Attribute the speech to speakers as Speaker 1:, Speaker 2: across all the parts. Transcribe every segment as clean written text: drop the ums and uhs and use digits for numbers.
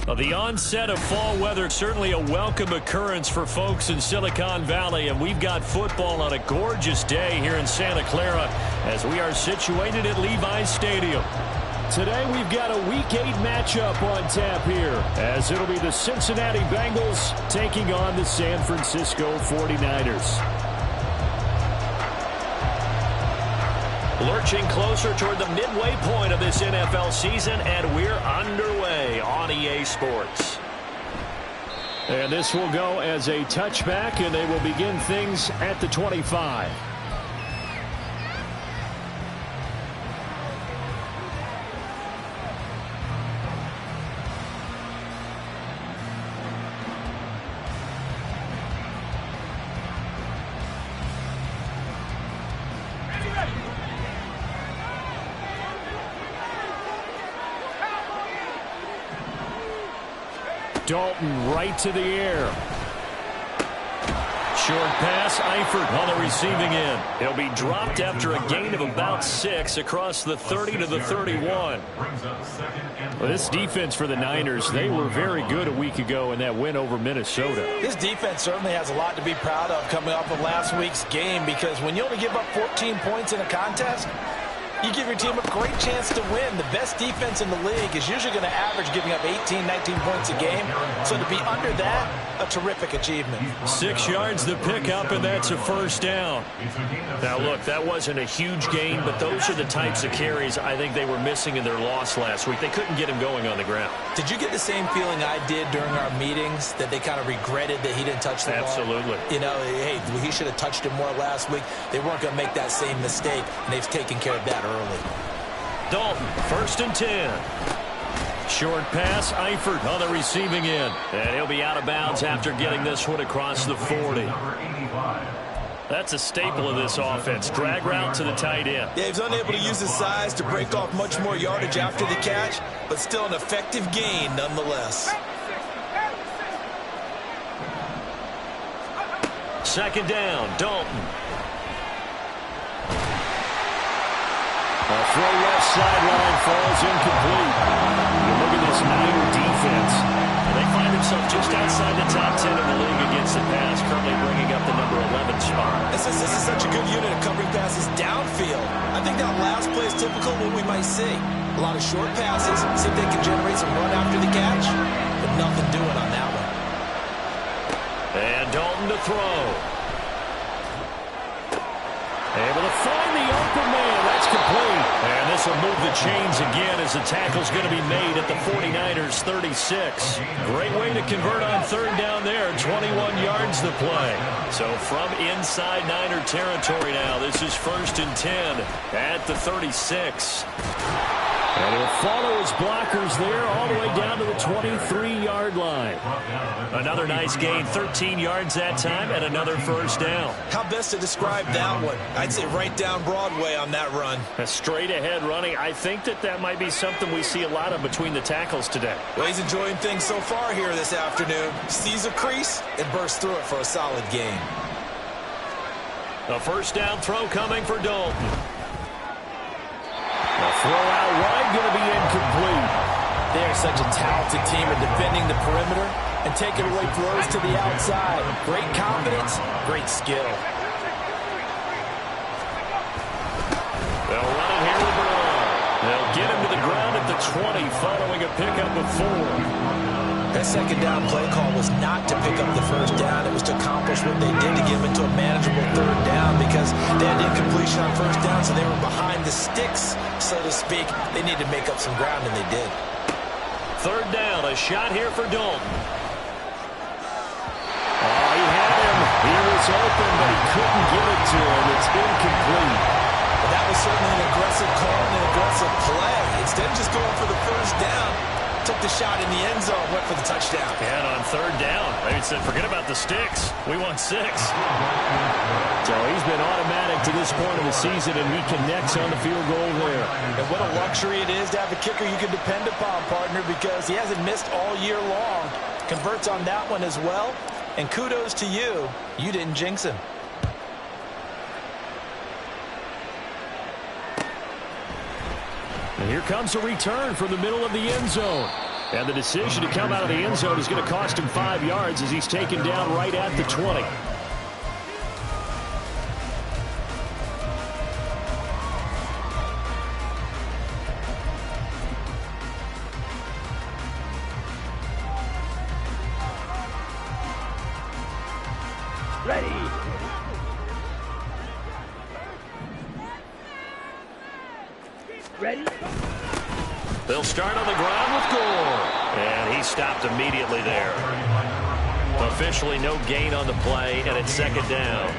Speaker 1: Well, the onset of fall weather, certainly a welcome occurrence for folks in Silicon Valley, and we've got football on a gorgeous day here in Santa Clara as we are situated at Levi's Stadium. Today we've got a Week 8 matchup on tap here, as it'll be the Cincinnati Bengals taking on the San Francisco 49ers. Lurching closer toward the midway point of this NFL season, and we're underway on EA Sports. And this will go as a touchback, and they will begin things at the 25. Dalton right to the air. Short pass, Eifert on the receiving end. He'll be dropped after a gain of about 6 across the 30 to the 31. Well, this defense for the Niners, they were very good a week ago in that win over Minnesota.
Speaker 2: This defense certainly has a lot to be proud of coming off of last week's game, because when you only give up 14 points in a contest, you give your team a great chance to win. The best defense in the league is usually going to average giving up 18, 19 points a game. So to be under that, a terrific achievement.
Speaker 1: 6 yards the pickup, and that's a first down. Now, look, that wasn't a huge gain, but those are the types of carries I think they were missing in their loss last week. They couldn't get him going on the ground.
Speaker 2: Did you get the same feeling I did during our meetings, that they kind of regretted that he didn't touch the ball?
Speaker 1: Absolutely.
Speaker 2: You know, hey, he should have touched it more last week. They weren't going to make that same mistake, and they've taken care of that early.
Speaker 1: Dalton, 1st and 10. Short pass, Eifert on the receiving end. And he'll be out of bounds after getting this one across the 40. That's a staple of this offense. Drag route to the tight end.
Speaker 2: Yeah, he's unable to use his size to break off much more yardage after the catch, but still an effective gain nonetheless.
Speaker 1: 2nd down, Dalton. A throw left sideline falls incomplete. You look at this Niner defense. They find themselves just outside the top 10 in the league against the pass, currently bringing up the number 11 spot.
Speaker 2: This is such a good unit of covering passes downfield. I think that last play is typical of what we might see. A lot of short passes, see if they can generate some run after the catch, but nothing doing on that one.
Speaker 1: And Dalton to throw. Able to find the open man. That's complete. And this will move the chains again as the tackle's going to be made at the 49ers 36. Great way to convert on 3rd down there. 21 yards the play. So from inside Niner territory now, this is 1st and 10 at the 36. And he'll follow his blockers there all the way down to the 23-yard line. Another nice gain, 13 yards that time, and another first down.
Speaker 2: How best to describe that one? I'd say right down Broadway on that run.
Speaker 1: A straight-ahead running. I think that might be something we see a lot of between the tackles today.
Speaker 2: Well, he's enjoying things so far here this afternoon. Sees a crease and bursts through it for a solid gain.
Speaker 1: A first down throw coming for Dalton. The throw out wide going to be incomplete.
Speaker 2: They're such a talented team at defending the perimeter and taking away throws to the outside. Great confidence, great skill.
Speaker 1: They'll run it here with Brown. They'll get him to the ground at the 20 following a pickup of 4.
Speaker 2: That 2nd down play call was not to pick up the first down. It was to accomplish what they did to get them into a manageable 3rd down, because they had incompletion on 1st down, so they were behind the sticks, so to speak. They needed to make up some ground, and they did.
Speaker 1: 3rd down, a shot here for Dalton. Oh, he had him. He was open, but he couldn't get it to him. It's incomplete.
Speaker 2: Well, that was certainly an aggressive call and an aggressive play. Instead of just going for the first down, took the shot in the end zone, went for the touchdown.
Speaker 1: And on third down, they said, forget about the sticks. We want 6. So he's been automatic to this point of the season, and he connects on the field goal there.
Speaker 2: And what a luxury it is to have a kicker you can depend upon, partner, because he hasn't missed all year long. Converts on that one as well. And kudos to you. You didn't jinx him.
Speaker 1: And here comes a return from the middle of the end zone. And the decision to come out of the end zone is going to cost him 5 yards as he's taken down right at the 20.
Speaker 3: Ready. Ready.
Speaker 1: They'll start on the ground with Gore. And he stopped immediately there. Officially no gain on the play, and it's second down.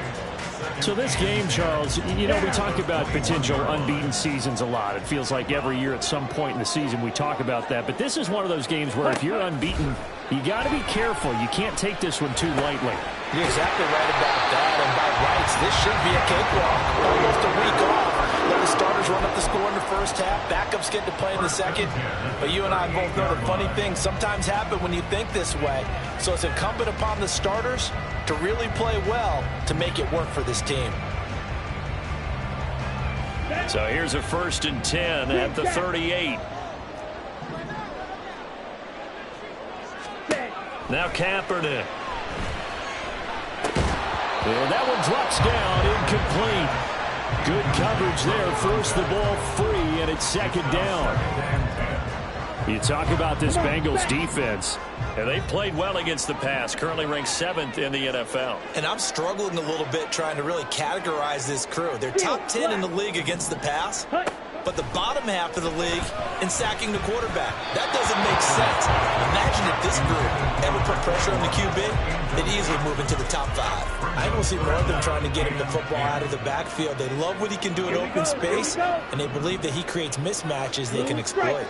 Speaker 1: So this game, Charles, you know, we talk about potential unbeaten seasons a lot. It feels like every year at some point in the season we talk about that. But this is one of those games where if you're unbeaten, you got to be careful. You can't take this one too lightly.
Speaker 2: You're exactly right about that. And by rights, this should be a cakewalk. Almost a week off. Let the starters run up the score in the first half. Backups get to play in the second. But you and I both know the funny things sometimes happen when you think this way. So it's incumbent upon the starters to really play well to make it work for this team.
Speaker 1: So here's a 1st and 10 at the 38. Now Kaepernick. And that one drops down, incomplete. Good coverage there, forced the ball free, and it's second down. You talk about this Bengals defense. And they played well against the pass, currently ranked 7th in the NFL.
Speaker 2: And I'm struggling a little bit trying to really categorize this crew. They're top 10 in the league against the pass, but the bottom half of the league in sacking the quarterback. That doesn't make sense. Imagine if this group ever put pressure on the QB, they'd easily move into the top 5. I don't see more of them trying to get him the football out of the backfield. They love what he can do in open space, and they believe that he creates mismatches they can exploit.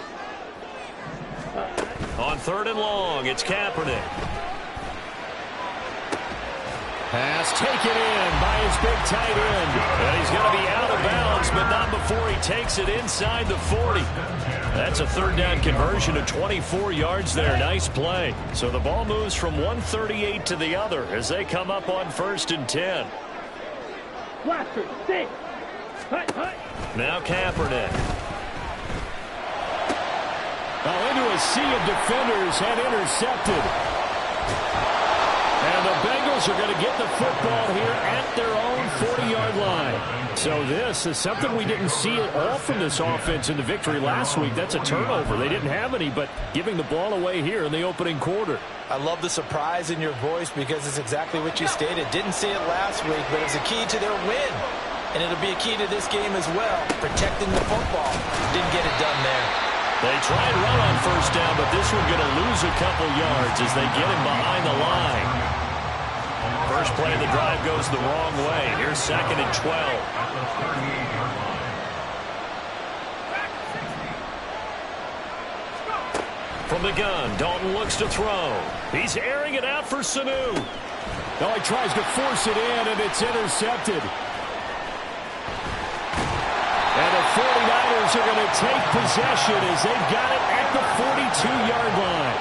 Speaker 1: On 3rd and long, it's Kaepernick. Pass taken in by his big tight end. And he's going to be out of bounds, but not before he takes it inside the 40. That's a 3rd down conversion of 24 yards there. Nice play. So the ball moves from 138 to the other as they come up on 1st and 10. Now Kaepernick. Into a sea of defenders and intercepted. And the Bengals are going to get the football here at their own 40-yard line. So this is something we didn't see at all from this offense in the victory last week. That's a turnover. They didn't have any, but giving the ball away here in the opening quarter.
Speaker 2: I love the surprise in your voice because it's exactly what you stated. Didn't see it last week, but it's a key to their win. And it'll be a key to this game as well, protecting the football. Didn't get it done there.
Speaker 1: They try and run on 1st down, but this one going to lose a couple yards as they get him behind the line. First play of the drive goes the wrong way. Here's 2nd and 12. From the gun, Dalton looks to throw. He's airing it out for Sanu. Now he tries to force it in, and it's intercepted. And the 49ers are going to take possession as they've got it at the 42-yard line.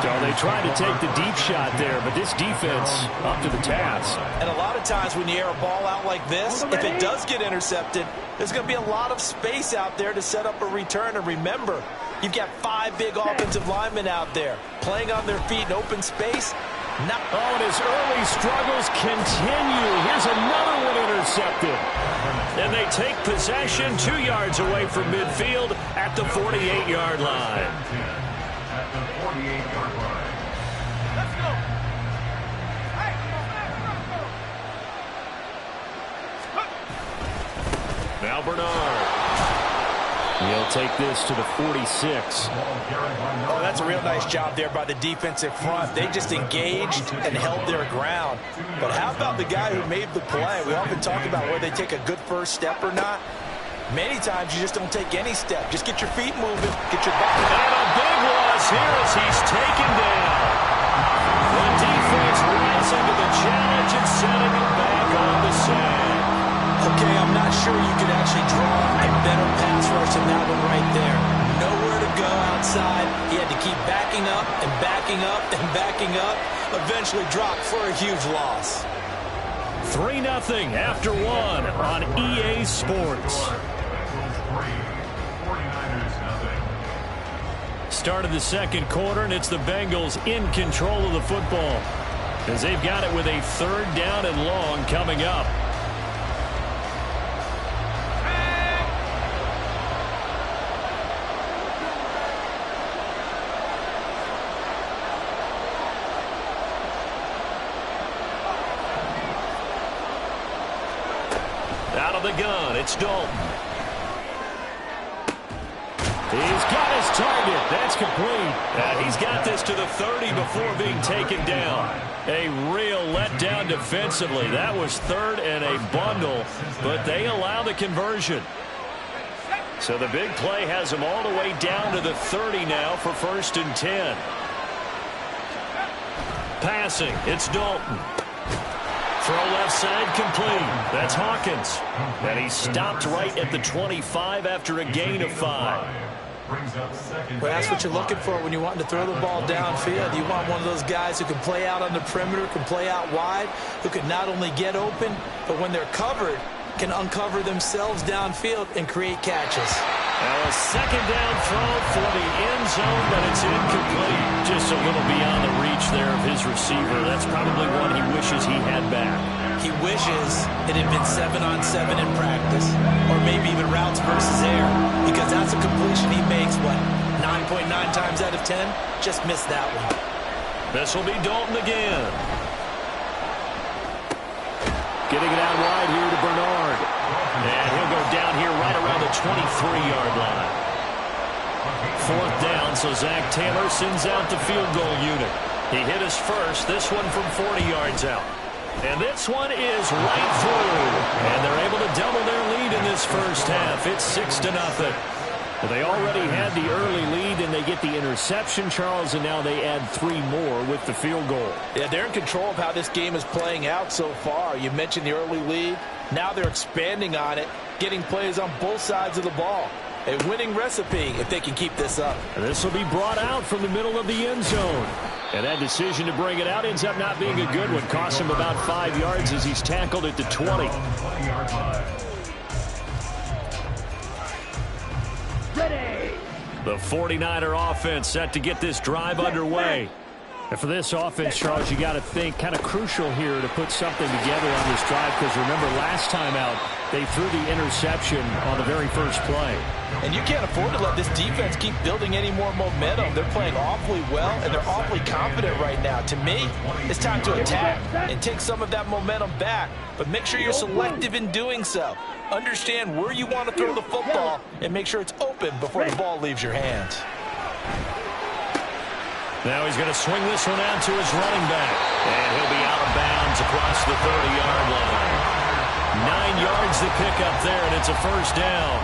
Speaker 1: So they tried to take the deep shot there, but this defense up to the task.
Speaker 2: And a lot of times when you air a ball out like this, if it does get intercepted, there's going to be a lot of space out there to set up a return. And remember, you've got 5 big offensive linemen out there playing on their feet in open space.
Speaker 1: Oh, and his early struggles continue. Here's another one intercepted. And they take possession 2 yards away from midfield at the 48-yard line.
Speaker 3: At the 48-yard line. Let's go.
Speaker 1: Now Bernard. He'll take this to the 46.
Speaker 2: Oh, that's a real nice job there by the defensive front. They just engaged and held their ground. But how about the guy who made the play? We often talk about whether they take a good first step or not. Many times you just don't take any step. Just get your feet moving, get your body.
Speaker 1: And a big loss here as he's taken down. The defense rising to the challenge and setting it back on the sand.
Speaker 2: Okay, I'm not sure you could actually draw a better pass rush than that one right there. Nowhere to go outside. He had to keep backing up and backing up and backing up. Eventually dropped for a huge loss.
Speaker 1: 3-0 after one on EA Sports. Start of the second quarter, and it's the Bengals in control of the football as they've got it with a 3rd down and long coming up. Out of the gun, it's Dalton. He's got his target. That's complete. And he's got this to the 30 before being taken down. A real letdown defensively. That was 3rd and a bundle, but they allow the conversion. So the big play has them all the way down to the 30 now for 1st and 10. Passing, it's Dalton. Throw left side complete. That's Hawkins. And he stopped right at the 25 after a gain of 5.
Speaker 2: Well, that's what you're looking for when you're wanting to throw the ball downfield. You want one of those guys who can play out on the perimeter, can play out wide, who can not only get open, but when they're covered, can uncover themselves downfield and create catches.
Speaker 1: Now a 2nd down throw for the end zone, but it's incomplete. Just a little beyond the reach there of his receiver. That's probably one he wishes he had back.
Speaker 2: He wishes it had been 7-on-7 in practice, or maybe even routes versus air, because that's a completion he makes, what, 9.9 times out of 10? Just missed that one.
Speaker 1: This will be Dalton again. Getting it out wide here to Bernard. And he'll go down here right around the 23-yard line. 4th down, so Zach Taylor sends out the field goal unit. He hit his first, this one from 40 yards out. And this one is right through. And they're able to double their lead in this first half. It's 6-0. Well, they already had the early lead, and they get the interception, Charles, and now they add 3 more with the field goal.
Speaker 2: Yeah, they're in control of how this game is playing out so far. You mentioned the early lead. Now they're expanding on it, getting plays on both sides of the ball. A winning recipe if they can keep this up.
Speaker 1: And this will be brought out from the middle of the end zone. And that decision to bring it out ends up not being a good one. Costs him about 5 yards as he's tackled at the 20.
Speaker 3: Ready.
Speaker 1: The 49er offense set to get this drive underway. And for this offense, Charles, you got to think kind of crucial here to put something together on this drive, because remember last time out they threw the interception on the very first play.
Speaker 2: And you can't afford to let this defense keep building any more momentum. They're playing awfully well, and they're awfully confident right now. To me, it's time to attack and take some of that momentum back, but make sure you're selective in doing so. Understand where you want to throw the football and make sure it's open before the ball leaves your hands.
Speaker 1: Now he's going to swing this one out to his running back. And he'll be out of bounds across the 30-yard line. 9 yards to pick up there, and it's a first down.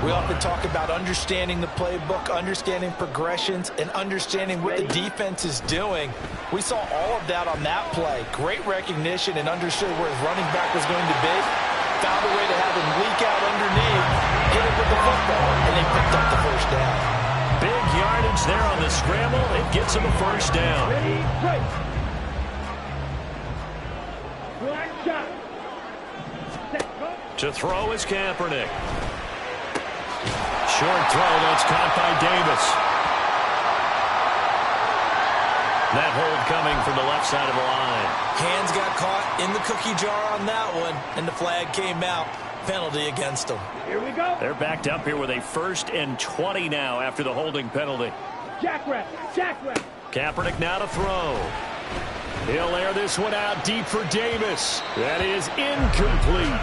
Speaker 2: We often talk about understanding the playbook, understanding progressions, and understanding what the defense is doing. We saw all of that on that play. Great recognition and understood where his running back was going to be. Found a way to have him leak out underneath, hit him with the football, and they picked up the first down.
Speaker 1: Big yardage there on the scramble. It gets him a first down. To throw is Kaepernick. Short throw, that's caught by Davis. That hold coming from the left side of the line.
Speaker 2: Hands got caught in the cookie jar on that one, and the flag came out. Penalty against them.
Speaker 3: Here we go.
Speaker 1: They're backed up here with a 1st and 20 now after the holding penalty.
Speaker 3: Jackrabbit.
Speaker 1: Kaepernick now to throw. He'll air this one out deep for Davis. That is incomplete.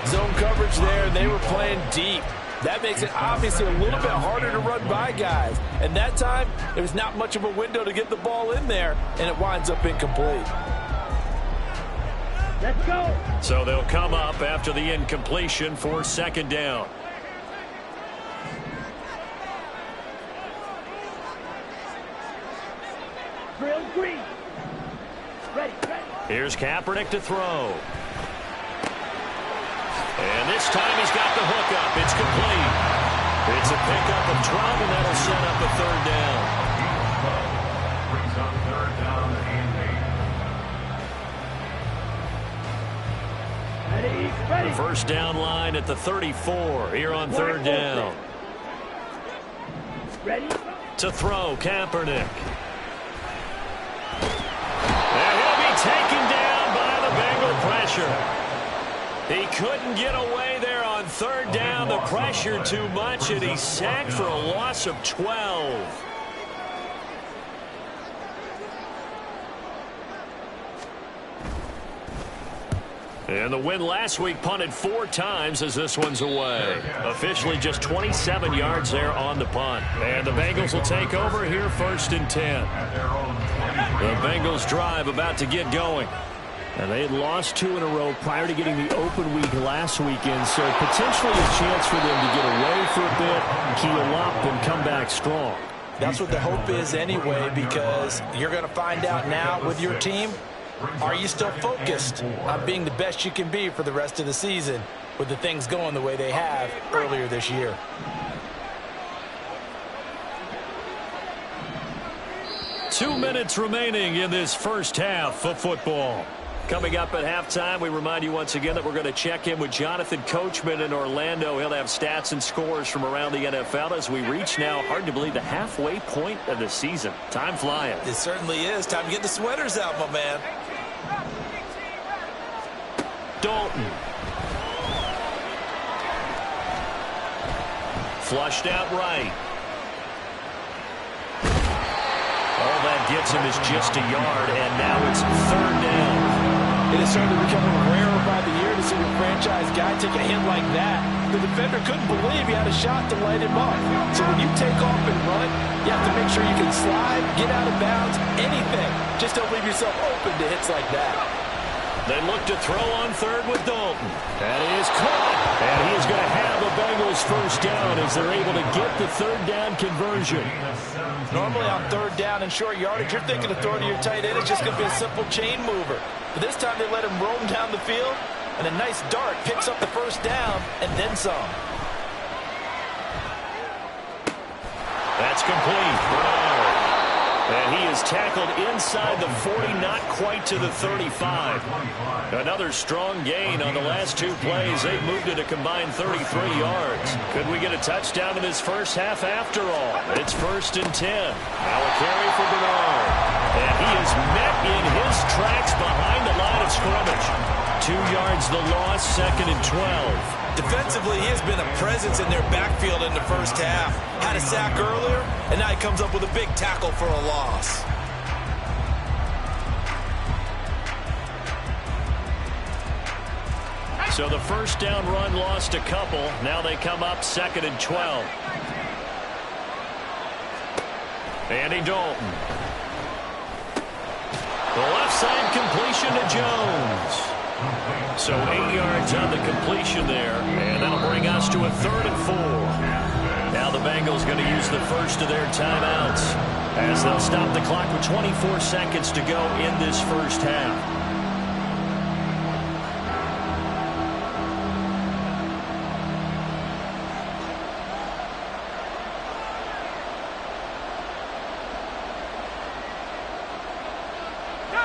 Speaker 2: Zone coverage there, and they were playing deep. That makes it obviously a little bit harder to run by guys. And that time, there was not much of a window to get the ball in there, and it winds up incomplete.
Speaker 4: Let's go.
Speaker 1: So they'll come up after the incompletion for second down.
Speaker 4: Drill green. Ready.
Speaker 1: Here's Kaepernick to throw. And this time he's got the hook up. It's complete. It's a pickup of 12, and that'll set up a third down.
Speaker 3: Brings up third down and 8.
Speaker 4: Ready.
Speaker 1: The first down line at the 34 here on third down.
Speaker 4: Ready.
Speaker 1: To throw, Kaepernick. And he'll be taken down by the Bengal pressure. He couldn't get away there on third down. The pressure too much, and he's sacked for a loss of 12. And the win last week punted 4 times as this one's away. Officially just 27 yards there on the punt. And the Bengals will take over here first and 10. The Bengals drive about to get going.
Speaker 5: And they had lost 2 in a row prior to getting the open week last weekend, so potentially a chance for them to get away for a bit, keel up, and come back strong.
Speaker 2: That's what the hope is anyway, because you're going to find out now with your team, are you still focused on being the best you can be for the rest of the season with the things going the way they have earlier this year?
Speaker 1: Two minutes remaining in this first half of football. Coming up at halftime, we remind you once again that we're going to check in with Jonathan Coachman in Orlando. He'll have stats and scores from around the NFL as we reach now, hard to believe, the halfway point of the season. Time flying.
Speaker 2: It certainly is. Time to get the sweaters out, my man.
Speaker 1: Dalton. Flushed out right. All that gets him is just a yard, and now it's third down.
Speaker 2: It is certainly becoming rarer by the year to see a franchise guy take a hit like that. The defender couldn't believe he had a shot to light him up. So when you take off and run, you have to make sure you can slide, get out of bounds, anything. Just don't leave yourself open to hits like that.
Speaker 1: They look to throw on third with Dalton. That is caught. And he is going to have the Bengals first down as they're able to get the third down conversion.
Speaker 2: Normally on third down and short yardage, you're thinking of throwing to your tight end. It's just going to be a simple chain mover. But this time they let him roam down the field, and a nice dart picks up the first down and then some.
Speaker 1: That's complete. Bernard. And he is tackled inside the 40, not quite to the 35. Another strong gain on the last 2 plays. They've moved it a combined 33 yards. Could we get a touchdown in this first half after all? It's first and 10. Now a carry for Bernard. And he is met in his tracks behind the line of scrimmage. 2 yards the loss, second and 12.
Speaker 2: Defensively, he has been a presence in their backfield in the first half. Had a sack earlier, and now he comes up with a big tackle for a loss.
Speaker 1: So the first down run lost a couple. Now they come up second and 12. Andy Dalton. The left side completion to Jones. So 8 yards on the completion there, and that'll bring us to a third and 4. Now the Bengals going to use the first of their timeouts as they'll stop the clock with 24 seconds to go in this first half.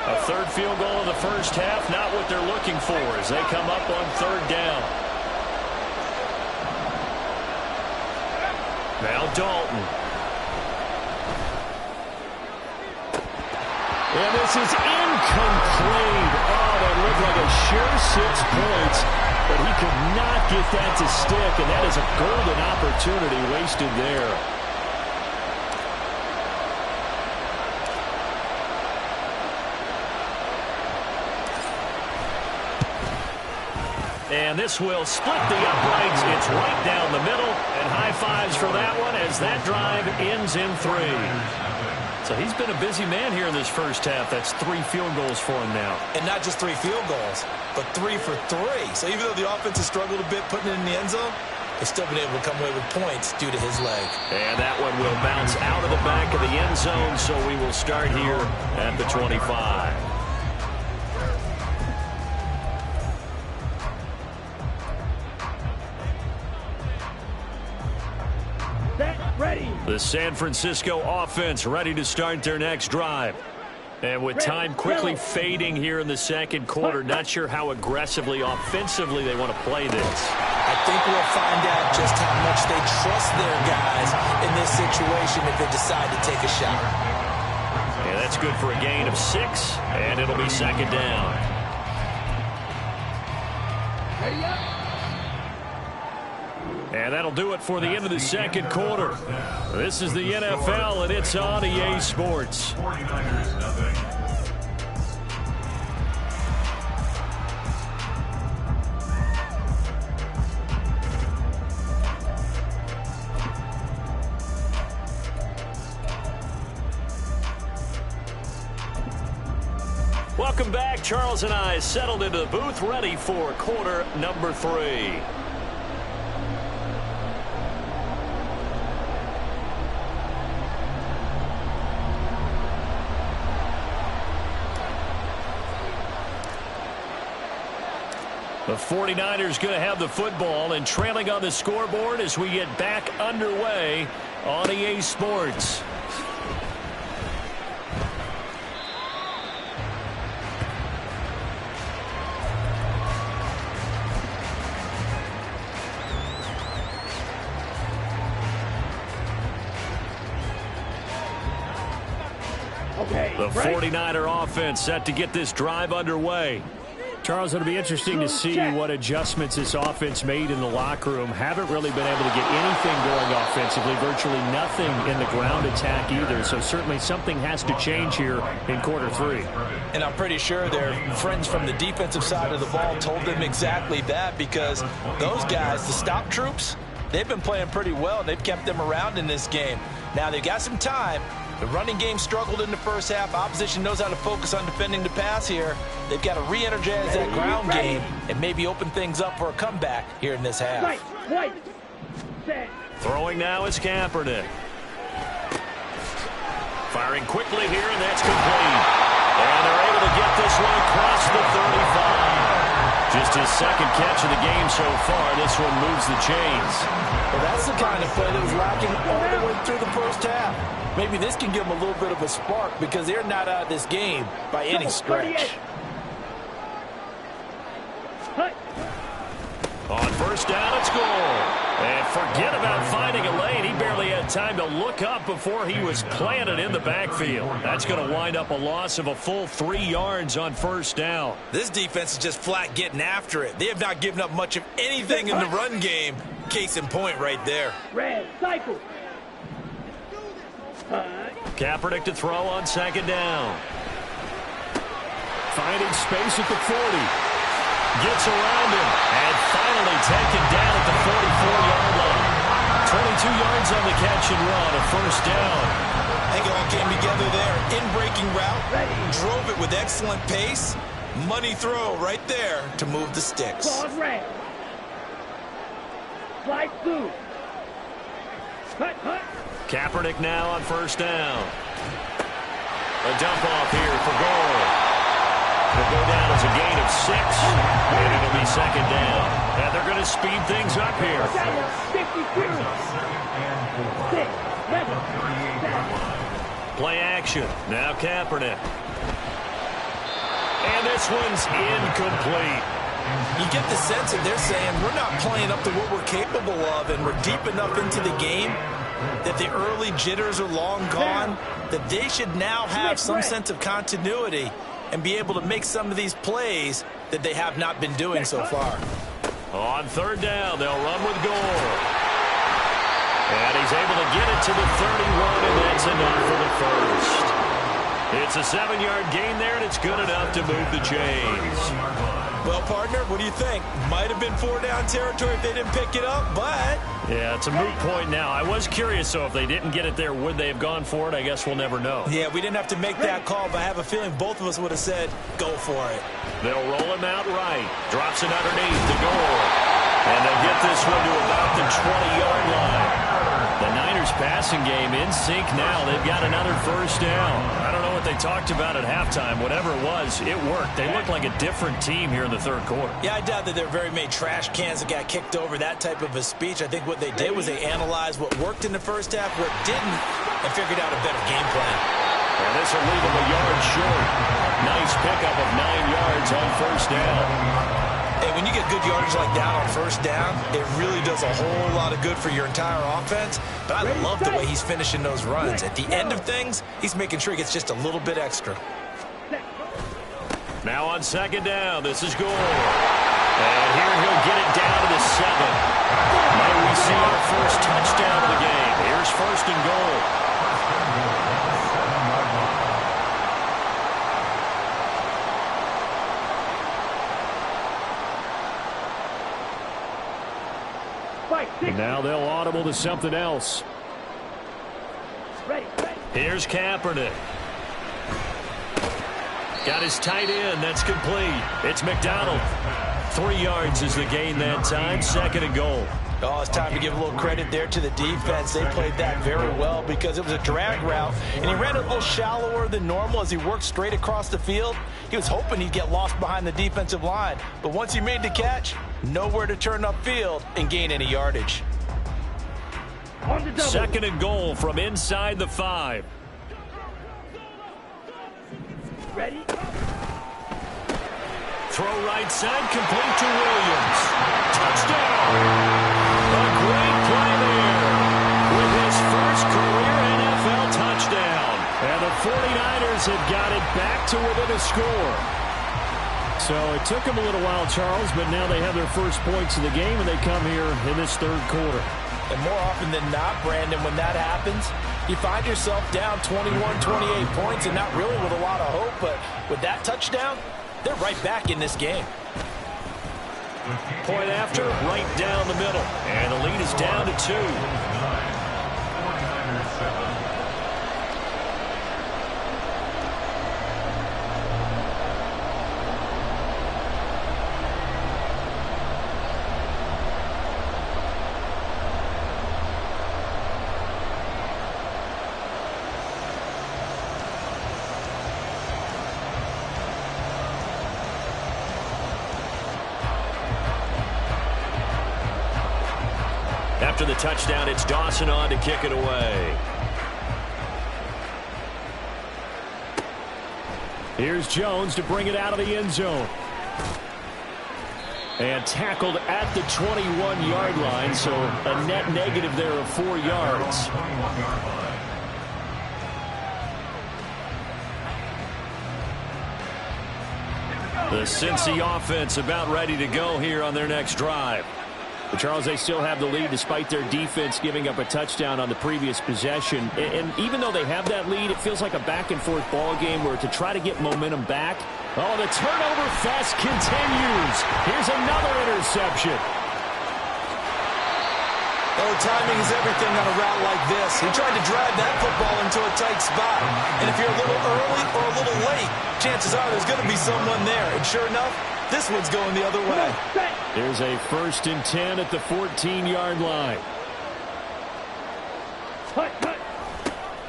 Speaker 1: A third field goal in the first half, not what they're looking for as they come up on third down. Now Dalton. And this is incomplete. Oh, that looked like a sure 6 points, but he could not get that to stick, and that is a golden opportunity wasted there. And this will split the uprights. It's right down the middle. And high fives for that one as that drive ends in 3. So he's been a busy man here in this first half. That's 3 field goals for him now.
Speaker 2: And not just 3 field goals, but 3 for 3. So even though the offense has struggled a bit putting it in the end zone, they've still been able to come away with points due to his leg.
Speaker 1: And that one will bounce out of the back of the end zone, so we will start here at the 25.
Speaker 4: Ready.
Speaker 1: The San Francisco offense ready to start their next drive. And with time quickly fading here in the second quarter, not sure how aggressively, offensively they want to play this.
Speaker 2: I think we'll find out just how much they trust their guys in this situation if they decide to take a shot.
Speaker 1: And that's good for a gain of 6, and it'll be second down.
Speaker 4: Ready up.
Speaker 1: And that'll do it for the end of the second quarter. This is the NFL, and it's on EA Sports.
Speaker 3: 49ers nothing.
Speaker 1: Welcome back. Charles and I settled into the booth, ready for quarter number 3. The 49ers going to have the football and trailing on the scoreboard as we get back underway on EA Sports.
Speaker 4: Okay.
Speaker 1: The 49er offense set to get this drive underway.
Speaker 5: Charles, it'll be interesting to see what adjustments this offense made in the locker room. Haven't really been able to get anything going offensively, virtually nothing in the ground attack either. So certainly something has to change here in quarter 3.
Speaker 2: And I'm pretty sure their friends from the defensive side of the ball told them exactly that, because those guys, the stop troops, they've been playing pretty well. They've kept them around in this game. Now they've got some time. The running game struggled in the first half. Opposition knows how to focus on defending the pass here. They've got to re-energize that ground game and maybe open things up for a comeback here in this half.
Speaker 4: Right. Set.
Speaker 1: Throwing now is Kaepernick. Firing quickly here, and that's complete. And they're able to get this one across the 35. Just his second catch of the game so far. This one moves the chains.
Speaker 2: Well, that's the kind of play that was lacking all the way through the first half. Maybe this can give them a little bit of a spark, because they're not out of this game by any stretch.
Speaker 1: On first down, it's goal. And forget about finding a lane. He barely had time to look up before he was planted in the backfield. That's going to wind up a loss of a full 3 yards on first down.
Speaker 2: This defense is just flat getting after it. They have not given up much of anything in the run game. Case in point right there.
Speaker 4: Red cycle.
Speaker 1: Kaepernick to throw on second down.
Speaker 5: Finding space at the 40.
Speaker 1: Gets around him and finally taken down at the 44-yard line. 22 yards on the catch and run, a first down.
Speaker 2: I think it all came together there. In-breaking route, drove it with excellent pace. Money throw right there to move the sticks.
Speaker 4: Pause red. Slide through. Cut.
Speaker 1: Kaepernick now on first down. A dump off here for goal. Will go down as a gain of 6, and it'll be second down. And they're going to speed things up here.
Speaker 4: 52. 6, 7, 7.
Speaker 1: Play action. Now Kaepernick. And this one's incomplete.
Speaker 2: You get the sense that they're saying we're not playing up to what we're capable of, and we're deep enough into the game that the early jitters are long gone, that they should now have some sense of continuity and be able to make some of these plays that they have not been doing so far.
Speaker 1: On third down, they'll run with Gore. And he's able to get it to the 31, and that's enough for the first. It's a 7-yard gain there, and it's good enough to move the chains.
Speaker 2: Well, partner, what do you think? Might have been 4-down territory if they didn't pick it up, but...
Speaker 5: Yeah, it's a moot point now. I was curious, so if they didn't get it there, would they have gone for it? I guess we'll never know.
Speaker 2: Yeah, we didn't have to make that call, but I have a feeling both of us would have said, go for it.
Speaker 5: They'll roll him out right. Drops it underneath the goal. And they'll get this one to about the 20-yard line. The Niners passing game in sync now. They've got another first down. I don't know what they talked about at halftime. Whatever it was, it worked. They looked like a different team here in the third quarter.
Speaker 2: Yeah, I doubt that there are very many trash cans that got kicked over, that type of a speech. I think what they did was they analyzed what worked in the first half, what didn't, and figured out a better game plan.
Speaker 5: And this will leave them a yard short. Nice pickup of 9 yards on first down.
Speaker 2: Hey, when you get good yardage like that on first down, it really does a whole lot of good for your entire offense. But I love the way he's finishing those runs. At the end of things, he's making sure he gets just a little bit extra.
Speaker 5: Now on second down, this is Gore. And here he'll get it down to the 7. May we see our first touchdown of the game. Here's first and goal. And now they'll audible to something else. Here's Kaepernick. Got his tight end. That's complete. It's McDonald. 3 yards is the gain that time. Second and goal.
Speaker 2: Oh, it's time to give a little credit there to the defense. They played that very well because it was a drag route, and he ran it a little shallower than normal as he worked straight across the field. He was hoping he'd get lost behind the defensive line, but once he made the catch, nowhere to turn upfield and gain any yardage.
Speaker 5: Second and goal from inside the 5.
Speaker 4: Ready?
Speaker 5: Throw right side, complete to Williams. Touchdown! A great play there with his first career NFL touchdown. And the 49ers have got it back to within a score. So it took them a little while, Charles, but now they have their first points of the game, and they come here in this third quarter.
Speaker 2: And more often than not, Brandon, when that happens, you find yourself down 21, 28 points and not really with a lot of hope, but with that touchdown, they're right back in this game.
Speaker 5: Point after, right down the middle. And the lead is down to 2. After the touchdown, it's Dawson on to kick it away. Here's Jones to bring it out of the end zone. And tackled at the 21-yard line, so a net negative there of 4 yards. The Cincy offense about ready to go here on their next drive. But Charles, they still have the lead despite their defense giving up a touchdown on the previous possession. And even though they have that lead, it feels like a back-and-forth ball game where to try to get momentum back. Oh, the turnover fest continues. Here's another interception.
Speaker 2: Oh, timing is everything on a route like this. He tried to drive that football into a tight spot. And if you're a little early or a little late, chances are there's going to be someone there. And sure enough, this one's going the other way.
Speaker 5: There's a 1st and 10 at the 14-yard line.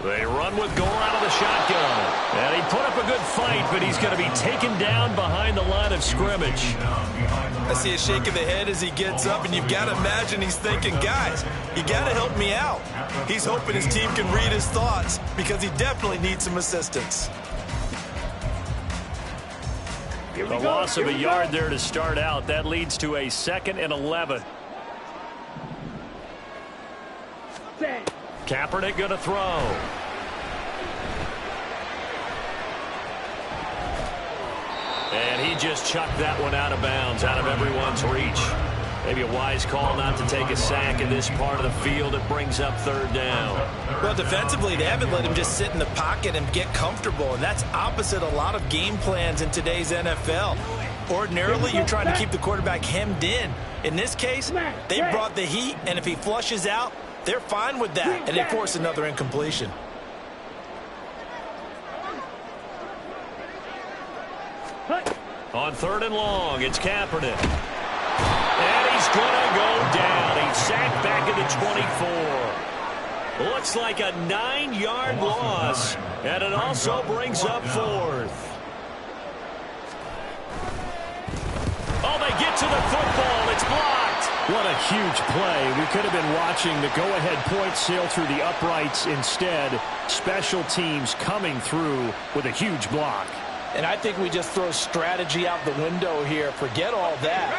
Speaker 5: They run with Gore out of the shotgun. And he put up a good fight, but he's going to be taken down behind the line of scrimmage.
Speaker 2: I see a shake of the head as he gets up, and you've got to imagine he's thinking, guys, you got to help me out. He's hoping his team can read his thoughts because he definitely needs some assistance.
Speaker 5: A loss of a yard there to start out. That leads to a 2nd and 11. Kaepernick going to throw. And he just chucked that one out of bounds, out of everyone's reach. Maybe a wise call not to take a sack in this part of the field. It brings up 3rd down.
Speaker 2: Well, defensively, they haven't let him just sit in the pocket and get comfortable, and that's opposite a lot of game plans in today's NFL. Ordinarily, you're trying to keep the quarterback hemmed in. In this case, they brought the heat, and if he flushes out, they're fine with that, and they force another incompletion.
Speaker 1: On 3rd and long, it's Kaepernick. And he's going to go down. He's sacked back at the 24. Looks like a 9-yard loss, and it also brings up 4th. Oh, they get to the football. It's blocked.
Speaker 5: What a huge play. We could have been watching the go-ahead point sail through the uprights. Instead, special teams coming through with a huge block.
Speaker 2: And I think we just throw strategy out the window here. Forget all that.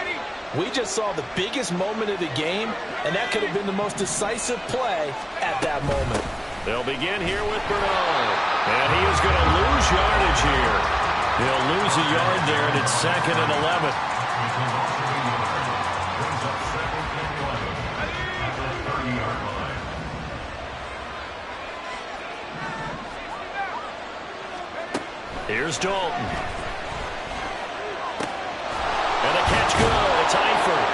Speaker 2: We just saw the biggest moment of the game, and that could have been the most decisive play at that moment.
Speaker 1: They'll begin here with Bernard. And he is going to lose yardage here. He'll lose a yard there, and it's 2nd and 11. Here's Dalton. And a catch good. It's Eifert.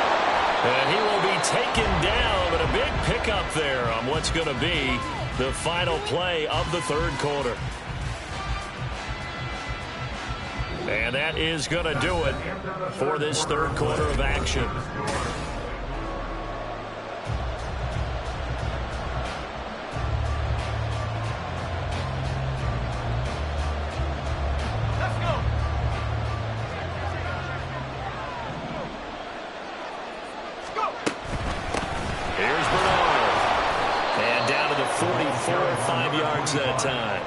Speaker 1: And he will be taken down, but a big pickup there on what's going to be the final play of the 3rd quarter. And that is going to do it for this 3rd quarter of action. Here's Bernard. And down to the 44, 5 yards that time.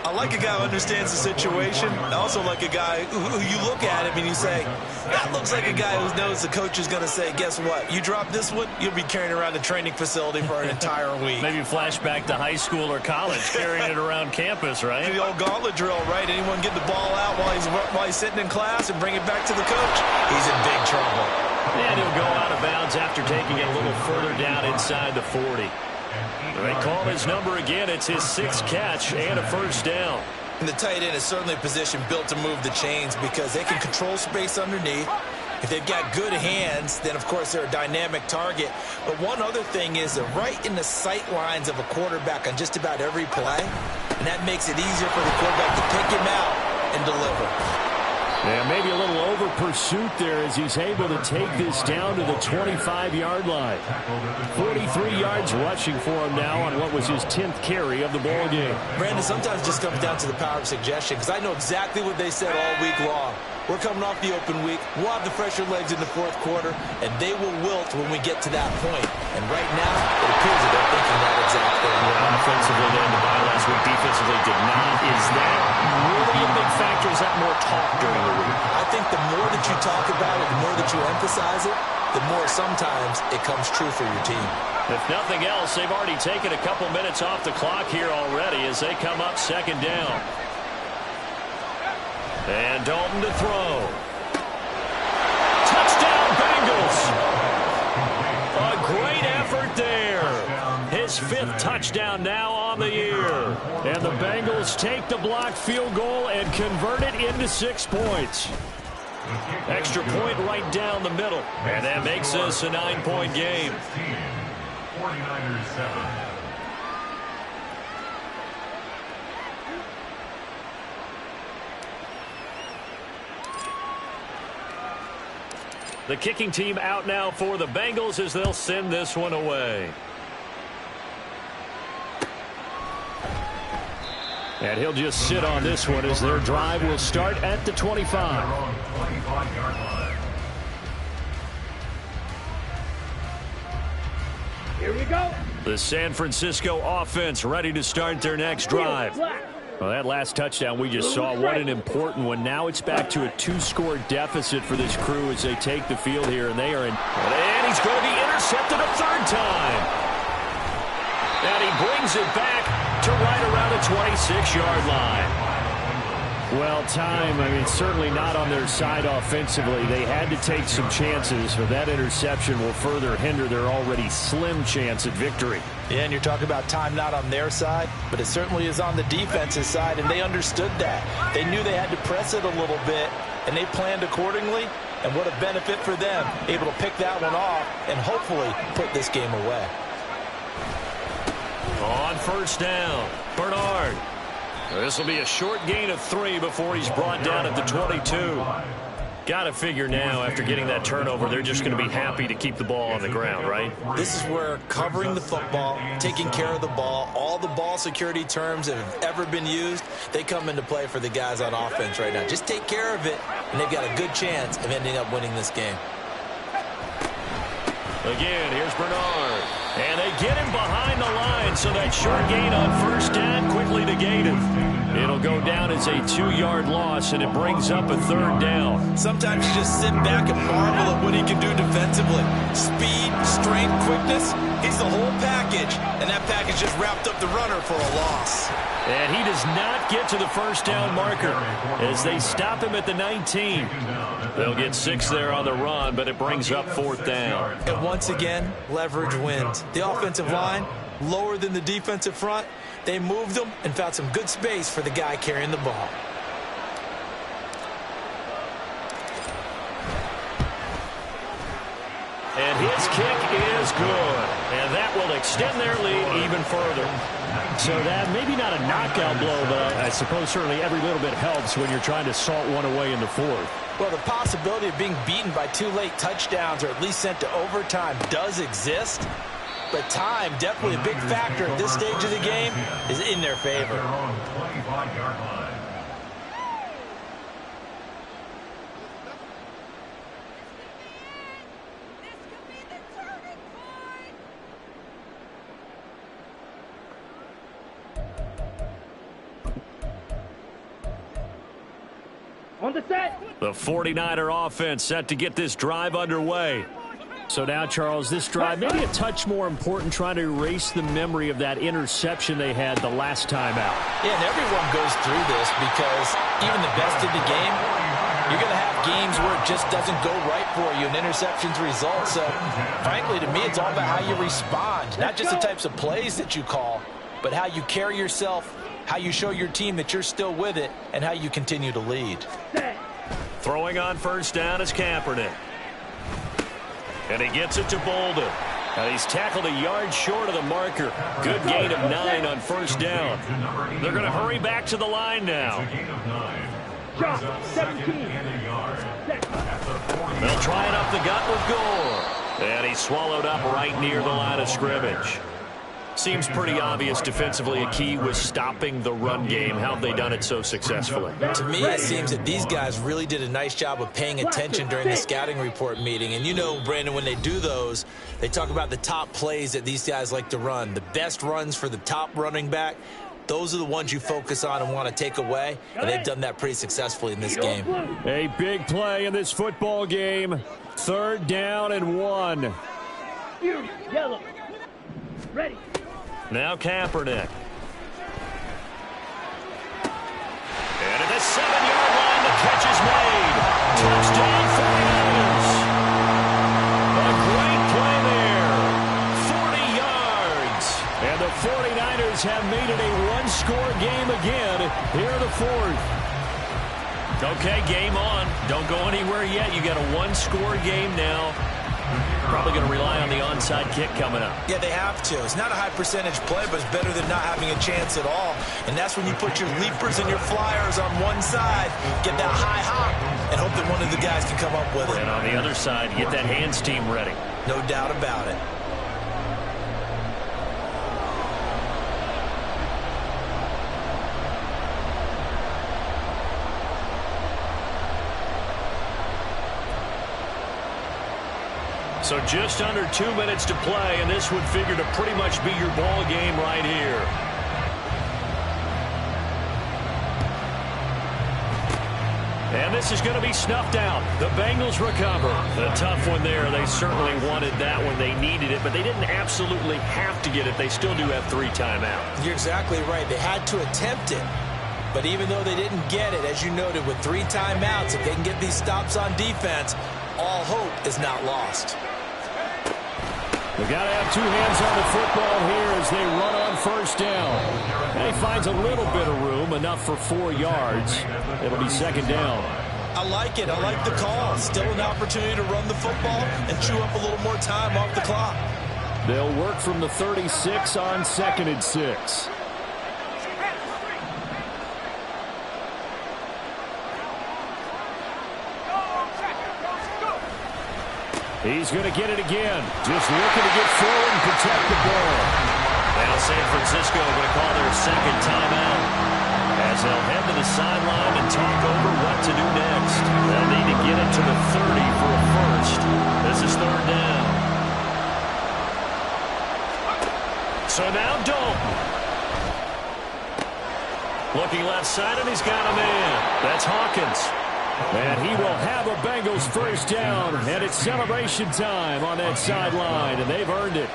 Speaker 2: I like a guy who understands the situation. I also like a guy who you look at him and you say, that looks like a guy who knows the coach is going to say, guess what? You drop this one, you'll be carrying around the training facility for an entire week.
Speaker 1: Maybe flashback to high school or college, carrying it around campus, right?
Speaker 2: The old gauntlet drill, right? Anyone get the ball out while he's sitting in class and bring it back to the coach? He's in big trouble.
Speaker 1: And he'll go out of bounds after taking it a little further down inside the 40. They call his number again. It's his 6th catch and a 1st down.
Speaker 2: And the tight end is certainly a position built to move the chains because they can control space underneath. If they've got good hands, then, of course, they're a dynamic target. But one other thing is they're right in the sight lines of a quarterback on just about every play, and that makes it easier for the quarterback to pick him out and deliver.
Speaker 5: Yeah, maybe a little over pursuit there as he's able to take this down to the 25-yard line. 43 yards rushing for him now on what was his 10th carry of the ball game.
Speaker 2: Brandon, sometimes it just comes down to the power of suggestion because I know exactly what they said all week long. We're coming off the open week. We'll have the fresher legs in the 4th quarter, and they will wilt when we get to that point. And right now, it appears that they're thinking that exact thing.
Speaker 1: Yeah, offensively, they had to buy last week. Defensively did not. Is that really a big factor? Is that more talk during the week?
Speaker 2: I think the more that you talk about it, the more that you emphasize it, the more sometimes it comes true for your team.
Speaker 1: If nothing else, they've already taken a couple minutes off the clock here already as they come up 2nd down. And Dalton to throw. Touchdown, Bengals. A great effort there. His 5th touchdown now on the year. And the Bengals take the blocked field goal and convert it into 6 points. Extra point right down the middle. And that makes us a 9-point game.
Speaker 3: 49ers 7.
Speaker 1: The kicking team out now for the Bengals as they'll send this one away. And he'll just sit on this one as their drive will start at the 25.
Speaker 4: Here we go.
Speaker 1: The San Francisco offense ready to start their next drive. Well, that last touchdown we just saw, what an important one. Now it's back to a 2-score deficit for this crew as they take the field here, and they are in. And he's going to be intercepted a 3rd time. And he brings it back to right around the 26-yard line.
Speaker 5: Well, time, I mean, certainly not on their side offensively. They had to take some chances, but that interception will further hinder their already slim chance at victory.
Speaker 2: Yeah, and you're talking about time not on their side, but it certainly is on the defensive side, and they understood that. They knew they had to press it a little bit, and they planned accordingly. And what a benefit for them, able to pick that one off and hopefully put this game away.
Speaker 1: On first down, Bernard. This will be a short gain of 3 before he's brought down at the 22. Got to figure now, after getting that turnover, they're just going to be happy to keep the ball on the ground, right?
Speaker 2: This is where covering the football, taking care of the ball, all the ball security terms that have ever been used, they come into play for the guys on offense right now. Just take care of it, and they've got a good chance of ending up winning this game.
Speaker 1: Again, here's Bernard. And they get him behind the line, so that short gain on first down quickly negated. It'll go down as a 2-yard loss, and it brings up a 3rd down.
Speaker 2: Sometimes you just sit back and marvel at what he can do defensively. Speed, strength, quickness, he's the whole package. And that package just wrapped up the runner for a loss.
Speaker 1: And he does not get to the first down marker as they stop him at the 19. They'll get 6 there on the run, but it brings up 4th down.
Speaker 2: And once again, leverage wins. The offensive line, lower than the defensive front. They moved them and found some good space for the guy carrying the ball.
Speaker 1: And his kick is good. And that will extend their lead even further.
Speaker 5: So that maybe not a knockout blow, but I suppose certainly every little bit helps when you're trying to salt one away in the 4th.
Speaker 2: Well, the possibility of being beaten by 2 late touchdowns or at least sent to overtime does exist. But time, definitely a big factor at this stage of the game, is in their favor.
Speaker 4: On the set.
Speaker 1: The 49er offense set to get this drive underway.
Speaker 5: So now, Charles, this drive maybe a touch more important, trying to erase the memory of that interception they had the last time out.
Speaker 2: Yeah, and everyone goes through this because even the best in the game, you're going to have games where it just doesn't go right for you and interceptions result. So, frankly, to me, it's all about how you respond, not just the types of plays that you call, but how you carry yourself, how you show your team that you're still with it, and how you continue to lead.
Speaker 1: Throwing on first down is Kaepernick. And he gets it to Bolden. And he's tackled a yard short of the marker. Good gain of 9 on first down. They're going to hurry back to the line now.
Speaker 4: Shot, 17.
Speaker 1: They'll try it up the gut with Gore. And he's swallowed up right near the line of scrimmage. Seems pretty obvious defensively a key was stopping the run game. How have they done it so successfully?
Speaker 2: To me, it seems that these guys really did a nice job of paying attention during the scouting report meeting. And you know, Brandon, when they do those, they talk about the top plays that these guys like to run. The best runs for the top running back, those are the ones you focus on and want to take away. And they've done that pretty successfully in this game.
Speaker 5: A big play in this football game. 3rd down and 1.
Speaker 4: Yellow. Ready.
Speaker 1: Now Kaepernick. And at the 7-yard line, the catch is made. Touchdown 49ers. A great play there. 40 yards. And the 49ers have made it a 1-score game again here in the 4th. Okay, game on. Don't go anywhere yet. You got a 1-score game now. Probably going to rely on the onside kick coming up.
Speaker 2: Yeah, they have to. It's not a high percentage play, but it's better than not having a chance at all. And that's when you put your leapers and your flyers on one side, get that high hop, and hope that one of the guys can come up with it.
Speaker 1: And on the other side, get that hands team ready.
Speaker 2: No doubt about it.
Speaker 1: So just under 2 minutes to play, and this would figure to pretty much be your ball game right here. And this is going to be snuffed out. The Bengals recover. The tough one there. They certainly wanted that when they needed it, but they didn't absolutely have to get it. They still do have 3 timeouts.
Speaker 2: You're exactly right. They had to attempt it. But even though they didn't get it, as you noted, with 3 timeouts, if they can get these stops on defense, all hope is not lost.
Speaker 5: They've got to have 2 hands on the football here as they run on first down. And he finds a little bit of room, enough for 4 yards. It'll be 2nd down.
Speaker 2: I like it. I like the call. Still an opportunity to run the football and chew up a little more time off the clock.
Speaker 5: They'll work from the 36 on 2nd and 6. He's going to get it again. Just looking to get forward and protect the ball.
Speaker 1: Now San Francisco going to call their second timeout as they'll head to the sideline and talk over what to do next. They'll need to get it to the 30 for a first. This is 3rd down. So now Dalton. Looking left side, and he's got a man. That's Hawkins. And he will have a Bengals first down, and it's celebration time on that sideline, and they've earned it.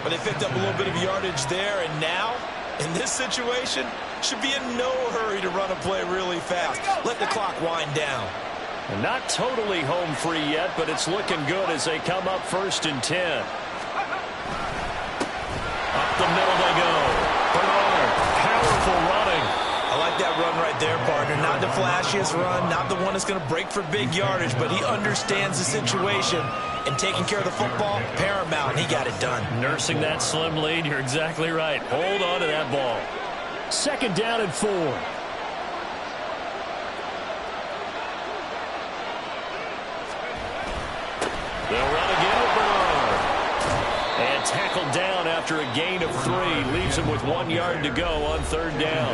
Speaker 2: But they picked up a little bit of yardage there, and now, in this situation, should be in no hurry to run a play really fast. Let the clock wind down.
Speaker 1: And not totally home free yet, but it's looking good as they come up 1st and 10. Up the middle they go. Bernard, powerful running.
Speaker 2: I like that run right there, partner. Not the flashiest run, not the one that's going to break for big yardage, but he understands the situation, and taking care of the football, paramount, and he got it done.
Speaker 1: Nursing that slim lead, you're exactly right. Hold on to that ball.
Speaker 5: 2nd down and 4.
Speaker 1: They'll run again with Bernard. And tackled down after a gain of 3. Leaves him with 1 yard to go on 3rd down.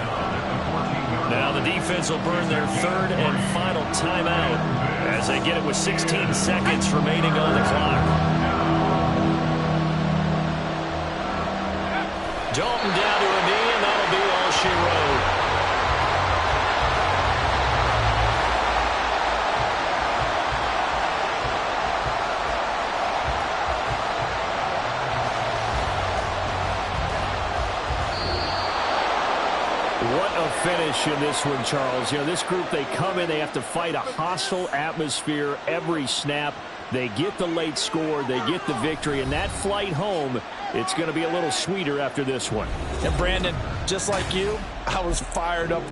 Speaker 1: Now the defense will burn their 3rd and final timeout as they get it with 16 seconds remaining on the clock. Dalton down to a knee, and that'll be all she wrote.
Speaker 5: What a finish in this one, Charles. You know, this group, they come in, they have to fight a hostile atmosphere every snap. They get the late score, they get the victory, and that flight home, it's going to be a little sweeter after this one.
Speaker 2: And Brandon, just like you, I was fired up.